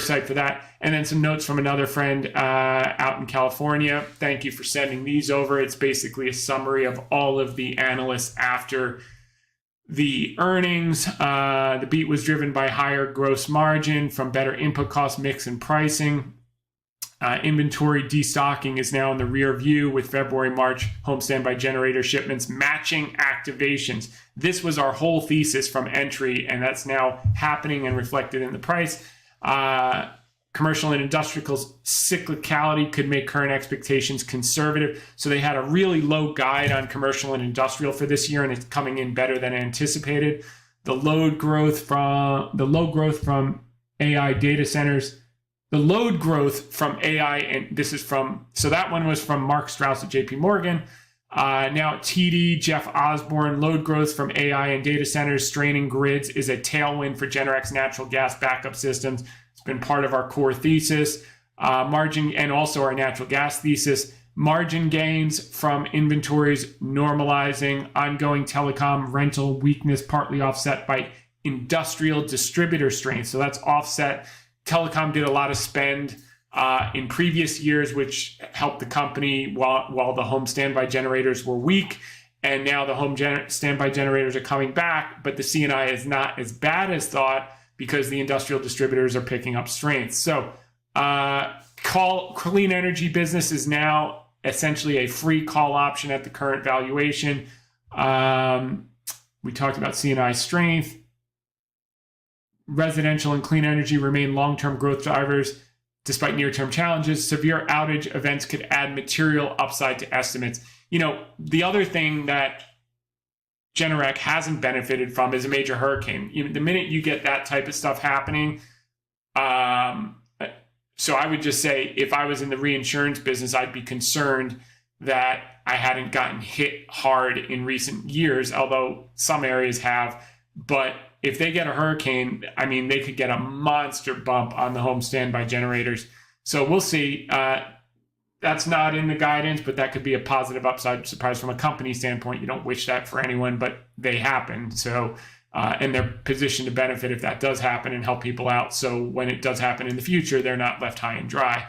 site for that. And then some notes from another friend out in California. Thank you for sending these over. It's basically a summary of all of the analysts after the earnings. The beat was driven by higher gross margin from better input cost mix and pricing. Inventory destocking is now in the rear view with February-March home standby generator shipments matching activations. This was our whole thesis from entry, and that's now happening and reflected in the price. Commercial and industrial cyclicality could make current expectations conservative. So they had a really low guide on commercial and industrial for this year, and it's coming in better than anticipated. The load growth from AI data centers. The load growth from AI, and this is from, so that one was from Mark Strauss at JP Morgan. Now at TD, Jeff Osborne, load growth from AI and data centers straining grids is a tailwind for Generac's natural gas backup systems. It's been part of our core thesis, margin, and also our natural gas thesis. Margin gains from inventories normalizing, ongoing telecom rental weakness partly offset by industrial distributor strength. So that's offset. Telecom did a lot of spend in previous years, which helped the company while the home standby generators were weak. And now the home standby generators are coming back, but the C&I is not as bad as thought because the industrial distributors are picking up strength. So clean energy business is now essentially a free call option at the current valuation. We talked about C&I strength. Residential and clean energy remain long-term growth drivers despite near-term challenges. Severe outage events could add material upside to estimates. You know, the other thing that Generac hasn't benefited from is a major hurricane. The minute you get that type of stuff happening, so I would just say if I was in the reinsurance business, I'd be concerned that I hadn't gotten hit hard in recent years, although some areas have. But if they get a hurricane, I mean, they could get a monster bump on the home standby generators. So we'll see. That's not in the guidance, but that could be a positive upside surprise from a company standpoint. You don't wish that for anyone, but they happen. So, and they're positioned to benefit if that does happen and help people out. So when it does happen in the future, they're not left high and dry.